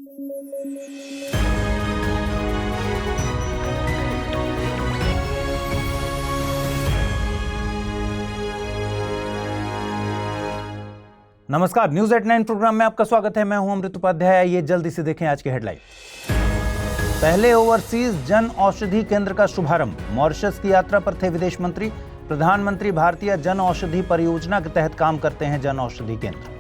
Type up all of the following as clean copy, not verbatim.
नमस्कार, news at 9 programme में आपका स्वागत है। मैं हूं अमृत उपाध्याय। ये जल्दी से देखें आज की हेडलाइन। पहले ओवरसीज जन औषधि केंद्र का शुभारंभ। मॉरिशस की यात्रा पर थे विदेश मंत्री। प्रधानमंत्री भारतीय जन औषधि परियोजना के तहत काम करते हैं जन औषधि केंद्र।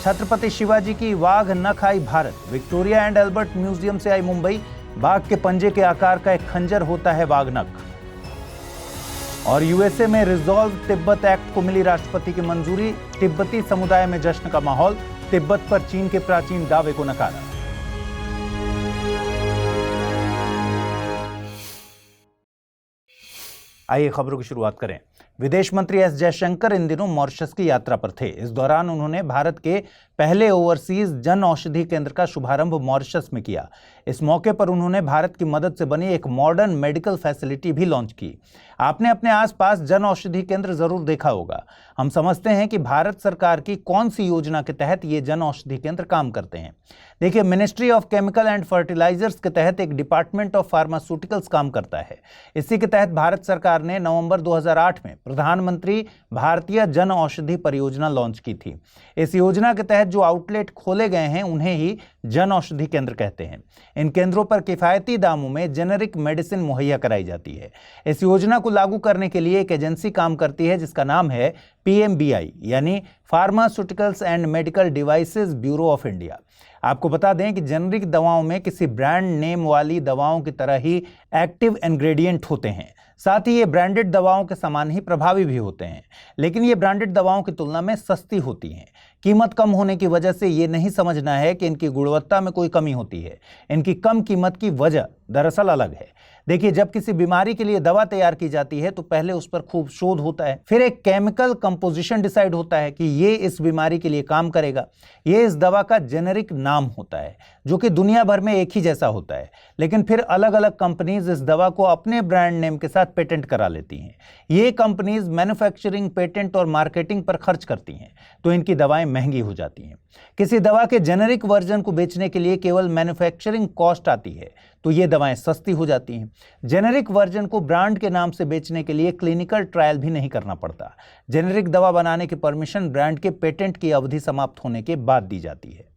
छत्रपति शिवाजी की वाघ नख आई Bharat. Victoria and Albert Museum से आई मुंबई। बाघ के पंजे के आकार का एक खंजर होता है वाघ नख। और यूएसए में रिजॉल्व तिब्बत एक्ट को मिली राष्ट्रपति की मंजूरी। तिब्बती समुदाय में जश्न का माहौल। तिब्बत पर चीन के प्राचीन दावे को नकारा। आइए खबरों की शुरुआत करें। विदेश मंत्री एस जयशंकर इन दिनों मॉरिशस की यात्रा पर थे। इस दौरान उन्होंने भारत के पहले ओवरसीज जन औषधि केंद्र का शुभारंभ मॉरिशस में किया। इस मौके पर उन्होंने भारत की मदद से बनी एक मॉडर्न मेडिकल फैसिलिटी भी लॉन्च की। आपने अपने आसपास जन औषधि केंद्र जरूर देखा होगा। हम समझते हैं कि भारत सरकार की कौन सी योजना के तहत ये जन औषधि केंद्र काम करते हैं। देखिए, ministry of chemical and fertilisers के तहत एक डिपार्टमेंट ऑफ फार्मास्यूटिकल्स काम करता है। इसी के तहत भारत सरकार ने नवंबर 2008 में प्रधानमंत्री भारतीय जन औषधि परियोजना लॉन्च की थी। इस योजना के तहत जो आउटलेट खोले गए हैं उन्हें ही जन औषधि केंद्र कहते हैं। इन केंद्रों पर किफायती दामों में जेनेरिक मेडिसिन मुहैया कराई जाती है। इस योजना को लागू करने के लिए एक एजेंसी काम करती है जिसका नाम है PMBI, यानी pharmaceuticals and medical devices bureau of India. आपको बता दें कि जेनेरिक दवाओं में किसी ब्रांड नेम वाली दवाओं की तरह ही एक्टिव इंग्रेडिएंट होते हैं। साथ ही ये ब्रांडेड दवाओं के समान ही प्रभावी भी होते हैं, लेकिन ये ब्रांडेड दवाओं की तुलना में सस्ती होती हैं। कीमत कम होने की वजह से ये नहीं समझना है कि इनकी गुणवत्ता में कोई कमी होती है। इनकी कम कीमत की वजह दरअसल अलग है। देखिए, जब किसी बीमारी के लिए दवा तैयार की जाती है तो पहले उस पर खूब शोध होता है, फिर एक केमिकल कंपोजिशन डिसाइड होता है कि ये इस बीमारी के लिए काम करेगा। ये इस दवा का जेनेरिक नाम होता है जो कि दुनिया भर में एक ही जैसा होता है, लेकिन फिर अलग अलग कंपनीज इस दवा को अपने ब्रांड नेम के साथ पेटेंट करा लेती हैं। ये कंपनीज मैन्युफैक्चरिंग, पेटेंट और मार्केटिंग पर खर्च करती हैं, तो इनकी दवाएं महंगी हो जाती हैं। किसी दवा के जेनेरिक वर्जन को बेचने के लिए केवल मैन्युफैक्चरिंग कॉस्ट आती है, तो ये दवाएं सस्ती हो जाती हैं। जेनेरिक वर्जन को ब्रांड के नाम से बेचने के लिए क्लिनिकल ट्रायल भी नहीं करना पड़ता। जेनेरिक दवा बनाने की परमिशन ब्रांड के पेटेंट की अवधि समाप्त होने के बाद दी जाती है।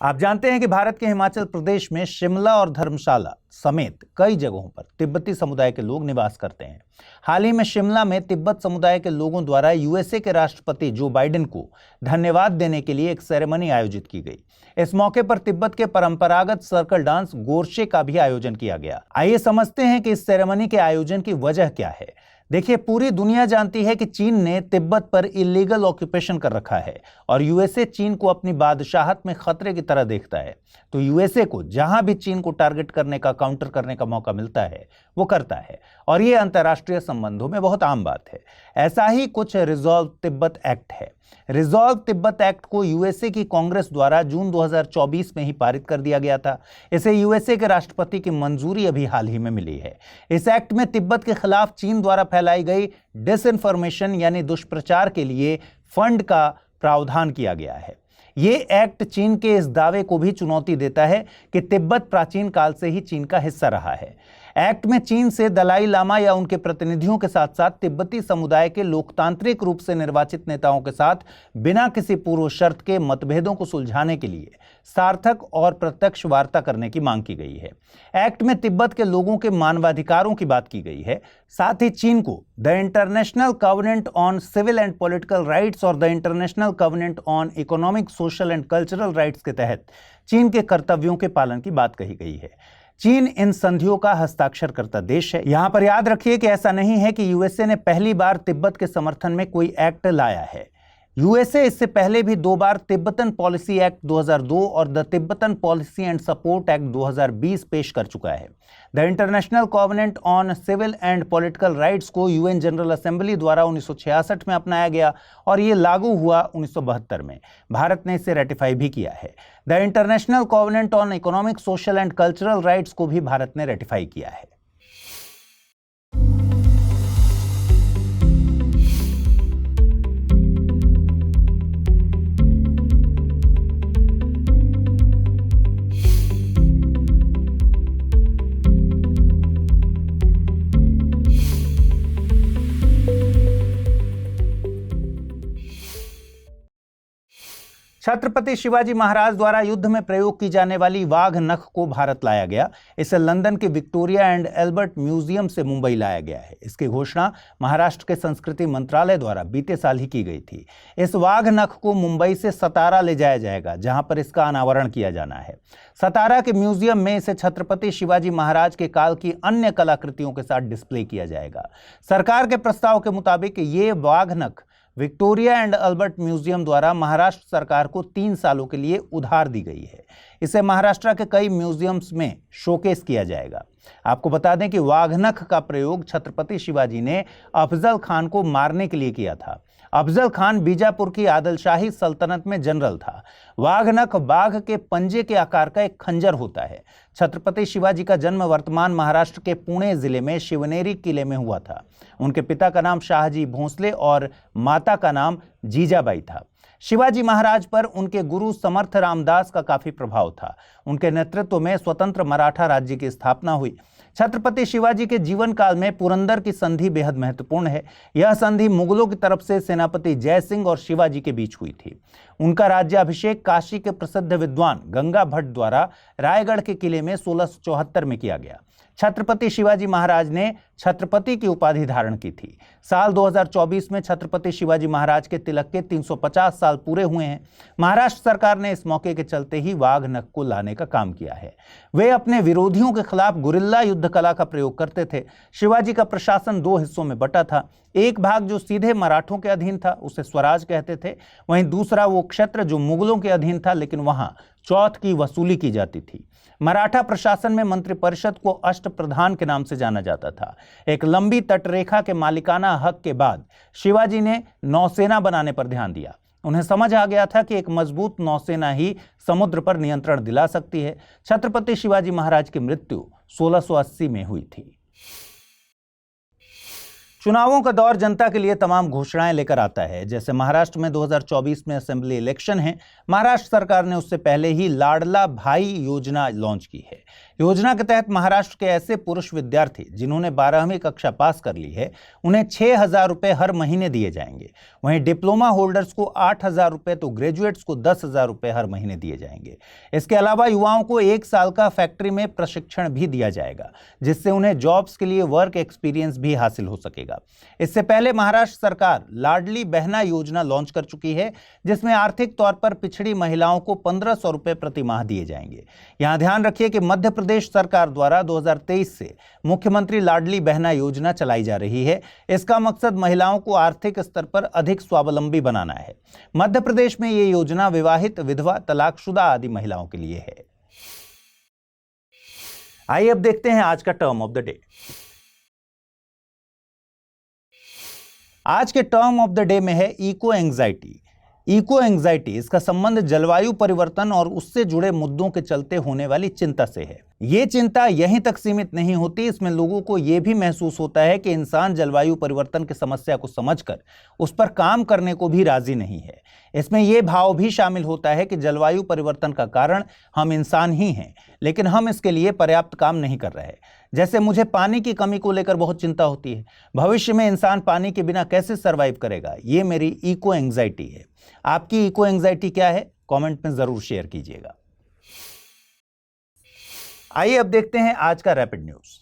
आप जानते हैं कि भारत के हिमाचल प्रदेश में शिमला और धर्मशाला समेत कई जगहों पर तिब्बती समुदाय के लोग निवास करते हैं। हाल ही में शिमला में तिब्बत समुदाय के लोगों द्वारा यूएसए के राष्ट्रपति जो बाइडेन को धन्यवाद देने के लिए एक सेरेमनी आयोजित की गई। इस मौके पर तिब्बत के परंपरागत सर्कल डांस गोरशे का भी आयोजन किया गया। आइए समझते हैं कि इस सेरेमनी के आयोजन की वजह क्या है। देखिए, पूरी दुनिया जानती है कि चीन ने तिब्बत पर इलीगल ऑक्यूपेशन कर रखा है और यूएसए चीन को अपनी बादशाहत में खतरे की तरह देखता है। तो यूएसए को जहां भी चीन को टारगेट करने का, काउंटर करने का मौका मिलता है वो करता है, और ये अंतर्राष्ट्रीय संबंधों में बहुत आम बात है। ऐसा ही कुछ रिजॉल्व तिब्बत एक्ट है। रिजॉल्व तिब्बत एक्ट को यूएसए की कांग्रेस द्वारा जून 2024 में ही पारित कर दिया गया था। इसे यूएसए के राष्ट्रपति की मंजूरी अभी हाल ही में मिली है। इस एक्ट में तिब्बत के खिलाफ चीन द्वारा फैलाई गई डिसइंफॉर्मेशन यानी दुष्प्रचार के लिए फंड का प्रावधान किया गया है। ये एक्ट चीन के इस दावे को भी चुनौती देता है कि तिब्बत प्राचीन काल से ही चीन का हिस्सा रहा है। एक्ट में चीन से दलाई लामा या उनके प्रतिनिधियों के साथ साथ तिब्बती समुदाय के लोकतांत्रिक रूप से निर्वाचित नेताओं के साथ बिना किसी पूर्व शर्त के मतभेदों को सुलझाने के लिए सार्थक और प्रत्यक्ष वार्ता करने की मांग की गई है। एक्ट में तिब्बत के लोगों के मानवाधिकारों की बात की गई है। साथ ही चीन को the International Covenant on civil and political Rights और the International Covenant on Economic, Social and Cultural Rights के तहत चीन के कर्तव्यों के पालन की बात कही गई है। चीन इन संधियों का हस्ताक्षरकर्ता देश है। यहां पर याद रखिए कि ऐसा नहीं है कि यूएसए ने पहली बार तिब्बत के समर्थन में कोई एक्ट लाया है। यूएसए इससे पहले भी 2 बार तिब्बतन पॉलिसी एक्ट 2002 और the Tibetan policy and support act 2020 पेश कर चुका है। The international covenant on civil and political rights को यूएन जनरल असेंबली द्वारा 1966 में अपनाया गया और ये लागू हुआ 1972 में। भारत ने इसे रेटिफाई भी किया है। The international covenant on Economic, Social and Cultural rights को भी भारत ने रेटिफाई किया है। छत्रपति शिवाजी महाराज द्वारा युद्ध में प्रयोग की जाने वाली वाघ नख को भारत लाया गया। इसे लंदन के विक्टोरिया एंड एल्बर्ट म्यूजियम से मुंबई लाया गया है। इसकी घोषणा महाराष्ट्र के संस्कृति मंत्रालय द्वारा बीते साल ही की गई थी। इस वाघ नख को मुंबई से सतारा ले जाया जाएगा, जहां पर इसका अनावरण किया जाना है। सतारा के म्यूजियम में इसे छत्रपति शिवाजी महाराज के काल की अन्य कलाकृतियों के साथ डिस्प्ले किया जाएगा। सरकार के प्रस्ताव के मुताबिक ये वाघ नख विक्टोरिया एंड अल्बर्ट म्यूजियम द्वारा महाराष्ट्र सरकार को 3 सालों के लिए उधार दी गई है। इसे महाराष्ट्र के कई म्यूजियम्स में शोकेस किया जाएगा। आपको बता दें कि वाघनख का प्रयोग छत्रपति शिवाजी ने अफजल खान को मारने के लिए किया था। अफजल खान बीजापुर की आदिलशाही सल्तनत में जनरल था। वाघनख बाघ के पंजे के आकार का एक खंजर होता है। छत्रपति शिवाजी का जन्म वर्तमान महाराष्ट्र के पुणे जिले में शिवनेरी किले में हुआ था। उनके पिता का नाम शाहजी भोंसले और माता का नाम जीजाबाई था। शिवाजी महाराज पर उनके गुरु समर्थ रामदास का काफी प्रभाव था। उनके नेतृत्व में स्वतंत्र मराठा राज्य की स्थापना हुई। छत्रपति शिवाजी के जीवन काल में पुरंदर की संधि बेहद महत्वपूर्ण है। यह संधि मुगलों की तरफ से सेनापति जय सिंह और शिवाजी के बीच हुई थी। उनका राज्याभिषेक काशी के प्रसिद्ध विद्वान गंगा भट्ट द्वारा रायगढ़ के किले में 1674 में किया गया। छत्रपति शिवाजी महाराज ने छत्रपति की उपाधि धारण की थी। साल 2024 में छत्रपति शिवाजी महाराज के तिलक के 350 साल पूरे हुए हैं। महाराष्ट्र सरकार ने इस मौके के चलते ही वाघ नख को लाने का काम किया है। वे अपने विरोधियों के खिलाफ गुरिल्ला युद्ध कला का प्रयोग करते थे। शिवाजी का प्रशासन 2 हिस्सों में बटा था। एक भाग जो सीधे मराठों के अधीन था उसे स्वराज कहते थे। वहीं दूसरा वो क्षेत्र जो मुगलों के अधीन था, लेकिन वहां चौथ की वसूली की जाती थी। मराठा प्रशासन में मंत्रिपरिषद को अष्टप्रधान के नाम से जाना जाता था। एक लंबी तटरेखा के मालिकाना हक के बाद शिवाजी ने नौसेना बनाने पर ध्यान दिया। उन्हें समझ आ गया था कि एक मजबूत नौसेना ही समुद्र पर नियंत्रण दिला सकती है। छत्रपति शिवाजी महाराज की मृत्यु 1680 में हुई थी। चुनावों का दौर जनता के लिए तमाम घोषणाएं लेकर आता है। जैसे महाराष्ट्र में 2024 में असेंबली इलेक्शन है। महाराष्ट्र सरकार ने उससे पहले ही लाडला भाई योजना लॉन्च की है। योजना के तहत महाराष्ट्र के ऐसे पुरुष विद्यार्थी जिन्होंने 12वीं कक्षा पास कर ली है, उन्हें 6,000 रुपये हर महीने दिए जाएंगे। वहीं डिप्लोमा होल्डर्स को 8,000 रुपये तो ग्रेजुएट्स को 10,000 रुपये हर महीने दिए जाएंगे। इसके अलावा युवाओं को 1 साल का फैक्ट्री में प्रशिक्षण भी दिया जाएगा, जिससे उन्हें जॉब्स के लिए वर्क एक्सपीरियंस भी हासिल हो सकेगा। इससे पहले महाराष्ट्र सरकार लाडली बहना योजना लॉन्च कर चुकी है, जिसमें आर्थिक तौर पर पिछड़ी महिलाओं को 1,500 रुपये प्रति माह दिए जाएंगे। यहां ध्यान रखिए कि मध्य प्रदेश सरकार द्वारा 2023 से मुख्यमंत्री लाडली बहना योजना चलाई जा रही है। इसका मकसद महिलाओं को आर्थिक स्तर पर अधिक स्वावलंबी बनाना है। मध्य प्रदेश में यह योजना विवाहित, विधवा, तलाकशुदा आदि महिलाओं के लिए है। आइए अब देखते हैं आज का टर्म ऑफ द डे। आज के टर्म ऑफ द डे में है इको एंग्जाइटी। इको एंग्जाइटी, इसका संबंध जलवायु परिवर्तन और उससे जुड़े मुद्दों के चलते होने वाली चिंता से है। ये चिंता यहीं तक सीमित नहीं होती, इसमें लोगों को यह भी महसूस होता है कि इंसान जलवायु परिवर्तन की समस्या को समझकर उस पर काम करने को भी राजी नहीं है। इसमें यह भाव भी शामिल होता है कि जलवायु परिवर्तन का कारण हम इंसान ही हैं, लेकिन हम इसके लिए पर्याप्त काम नहीं कर रहे। जैसे मुझे पानी की कमी को लेकर बहुत चिंता होती है। भविष्य में इंसान पानी के बिना कैसे सर्वाइव करेगा, ये मेरी इको एंग्जाइटी है। आपकी इको एंग्जाइटी क्या है? कमेंट में जरूर शेयर कीजिएगा। आइए अब देखते हैं आज का रैपिड न्यूज।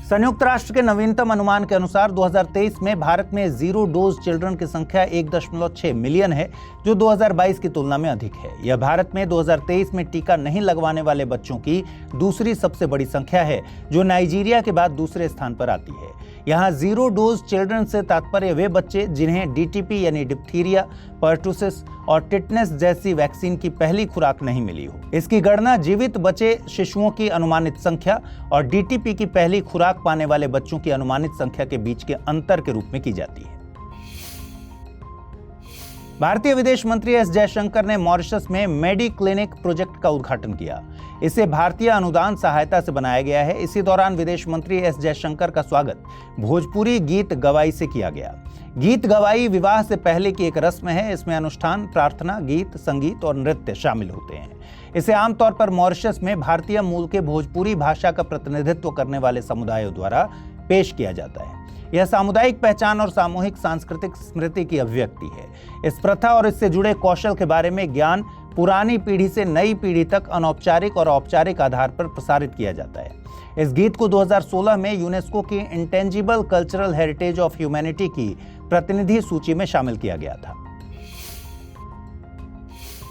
संयुक्त राष्ट्र के नवीनतम अनुमान के अनुसार 2023 में भारत में 0 डोज चिल्ड्रन की संख्या 1.6 मिलियन है, जो 2022 की तुलना में अधिक है। यह भारत में 2023 में टीका नहीं लगवाने वाले बच्चों की दूसरी सबसे बड़ी संख्या है, जो नाइजीरिया के बाद दूसरे स्थान पर आती है। यहाँ 0 डोज चिल्ड्रन से तात्पर्य वे बच्चे जिन्हें डीटीपी यानी डिप्थीरिया, पर्टुसिस और टिटनेस जैसी वैक्सीन की पहली खुराक नहीं मिली हो। इसकी गणना जीवित बचे शिशुओं की अनुमानित संख्या और डीटीपी की पहली खुराक पाने वाले बच्चों की अनुमानित संख्या के बीच के अंतर के रूप में की जाती है। भारतीय विदेश मंत्री एस जयशंकर ने मॉरिशस में मेडी क्लिनिक प्रोजेक्ट का उद्घाटन किया। इसे भारतीय अनुदान सहायता से बनाया गया है। इसी दौरान विदेश मंत्री एस जयशंकर का स्वागत भोजपुरी गीत गवाई से किया गया। गीत गवाई विवाह से पहले की एक रस्म है। इसमें अनुष्ठान, प्रार्थना, गीत, संगीत और नृत्य शामिल होते हैं। इसे आमतौर पर मॉरिशस में भारतीय मूल के भोजपुरी भाषा का प्रतिनिधित्व करने वाले समुदायों द्वारा पेश किया जाता है। यह सामुदायिक पहचान और सामूहिक सांस्कृतिक स्मृति की अभिव्यक्ति है। इस प्रथा और इससे जुड़े कौशल के बारे में ज्ञान पुरानी पीढ़ी से नई पीढ़ी तक अनौपचारिक और औपचारिक आधार पर प्रसारित किया जाता है। इस गीत को 2016 में यूनेस्को की intangible cultural heritage of humanity की प्रतिनिधि सूची में शामिल किया गया था।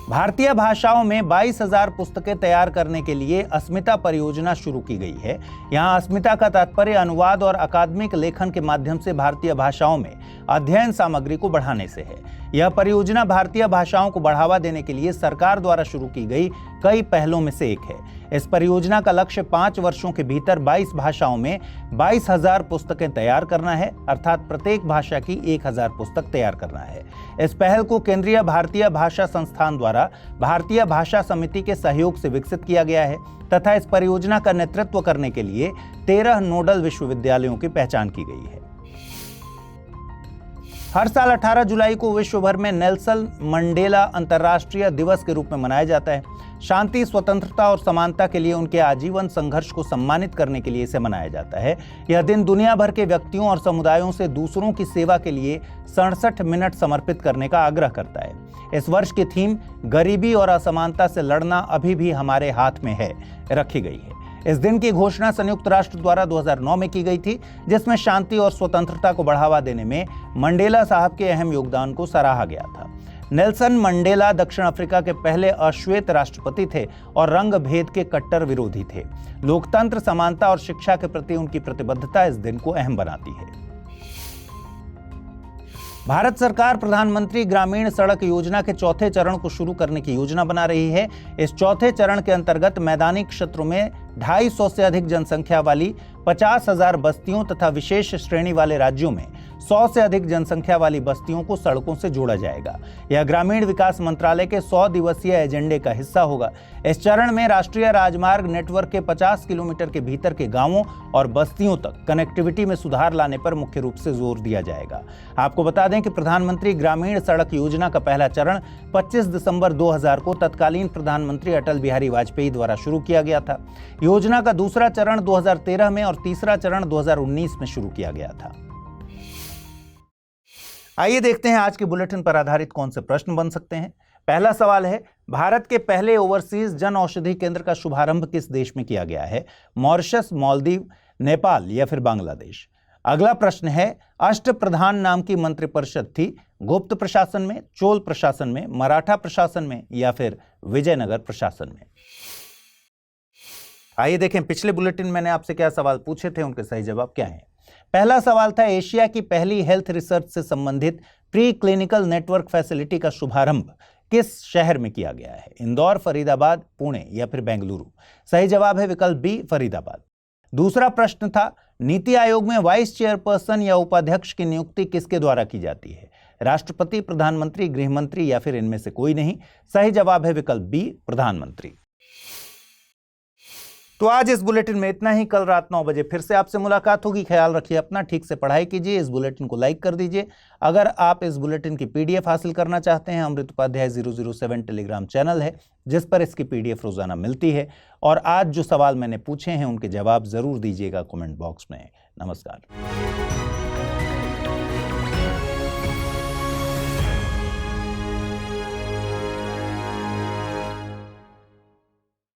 भारतीय भाषाओं में 22,000 पुस्तकें तैयार करने के लिए अस्मिता परियोजना शुरू की गई है। यहाँ अस्मिता का तात्पर्य अनुवाद और अकादमिक लेखन के माध्यम से भारतीय भाषाओं में अध्ययन सामग्री को बढ़ाने से है। यह परियोजना भारतीय भाषाओं को बढ़ावा देने के लिए सरकार द्वारा शुरू की गई कई पहलों में से एक है। इस परियोजना का लक्ष्य 5 वर्षों के भीतर 22 भाषाओं में 22,000 पुस्तकें तैयार करना है, अर्थात प्रत्येक भाषा की 1,000 पुस्तक तैयार करना है। इस पहल को केंद्रीय भारतीय भाषा संस्थान द्वारा भारतीय भाषा समिति के सहयोग से विकसित किया गया है तथा इस परियोजना का नेतृत्व करने के लिए 13 नोडल विश्वविद्यालयों की पहचान की गई है। हर साल 18 जुलाई को विश्व भर में नेल्सन मंडेला अंतर्राष्ट्रीय दिवस के रूप में मनाया जाता है। शांति, स्वतंत्रता और समानता के लिए उनके आजीवन संघर्ष को सम्मानित करने के लिए इसे मनाया जाता है। यह दिन दुनिया भर के व्यक्तियों और समुदायों से दूसरों की सेवा के लिए 67 मिनट समर्पित करने का आग्रह करता है। इस वर्ष की थीम गरीबी और असमानता से लड़ना अभी भी हमारे हाथ में है रखी गई है। इस दिन की घोषणा संयुक्त राष्ट्र द्वारा 2009 में की गई थी, जिसमें शांति और स्वतंत्रता को बढ़ावा देने में मंडेला साहब के अहम योगदान को सराहा गया था। नेल्सन मंडेला दक्षिण अफ्रीका के पहले अश्वेत राष्ट्रपति थे और रंग भेद के कट्टर विरोधी थे। लोकतंत्र, समानता और शिक्षा के प्रति उनकी प्रतिबद्धता इस दिन को अहम बनाती है। भारत सरकार प्रधानमंत्री ग्रामीण सड़क योजना के चौथे चरण को शुरू करने की योजना बना रही है। इस चौथे चरण के अंतर्गत मैदानी क्षेत्रों में 250 से अधिक जनसंख्या वाली 50,000 बस्तियों तथा विशेष श्रेणी वाले राज्यों में 100 से अधिक जनसंख्या वाली बस्तियों को सड़कों से जोड़ा जाएगा। यह ग्रामीण विकास मंत्रालय के 100 दिवसीय एजेंडे का हिस्सा होगा। इस चरण में राष्ट्रीय राजमार्ग नेटवर्क के 50 किलोमीटर के भीतर के गांवों और बस्तियों तक कनेक्टिविटी में सुधार लाने पर मुख्य रूप से जोर दिया जाएगा। आपको बता दें कि प्रधानमंत्री ग्रामीण सड़क योजना का पहला चरण 25 दिसंबर 2000 को तत्कालीन प्रधानमंत्री अटल बिहारी वाजपेयी द्वारा शुरू किया गया था। योजना का दूसरा चरण 2013 में और तीसरा चरण 2019 में शुरू किया गया था। आइए देखते हैं आज के बुलेटिन पर आधारित कौन से प्रश्न बन सकते हैं। पहला सवाल है, भारत के पहले ओवरसीज जन औषधि केंद्र का शुभारंभ किस देश में किया गया है? मॉरिशस, मालदीव, नेपाल या फिर बांग्लादेश? अगला प्रश्न है, अष्टप्रधान नाम की मंत्रिपरिषद थी गुप्त प्रशासन में, चोल प्रशासन में, मराठा प्रशासन में या फिर विजयनगर प्रशासन में? आइए देखें पिछले बुलेटिन मैंने आपसे क्या सवाल पूछे थे, उनके सही जवाब क्या हैं। पहला सवाल था, एशिया की पहली हेल्थ रिसर्च से संबंधित प्री क्लिनिकल नेटवर्क फैसिलिटी का शुभारंभ किस शहर में किया गया है? इंदौर, फरीदाबाद, पुणे या फिर बेंगलुरु? सही जवाब है विकल्प बी, फरीदाबाद। दूसरा प्रश्न था, नीति आयोग में वाइस चेयरपर्सन या उपाध्यक्ष की नियुक्ति किसके द्वारा की जाती है? राष्ट्रपति, प्रधानमंत्री, गृहमंत्री या फिर इनमें से कोई नहीं? सही जवाब है विकल्प बी, प्रधानमंत्री। तो आज इस बुलेटिन में इतना ही। कल रात 9 बजे फिर से आपसे मुलाकात होगी। ख्याल रखिए अपना, ठीक से पढ़ाई कीजिए। इस बुलेटिन को लाइक कर दीजिए। अगर आप इस बुलेटिन की पीडीएफ हासिल करना चाहते हैं, अमृत उपाध्याय 007 टेलीग्राम चैनल है जिस पर इसकी पीडीएफ रोजाना मिलती है। और आज जो सवाल मैंने पूछे हैं उनके जवाब जरूर दीजिएगा कमेंट बॉक्स में। नमस्कार।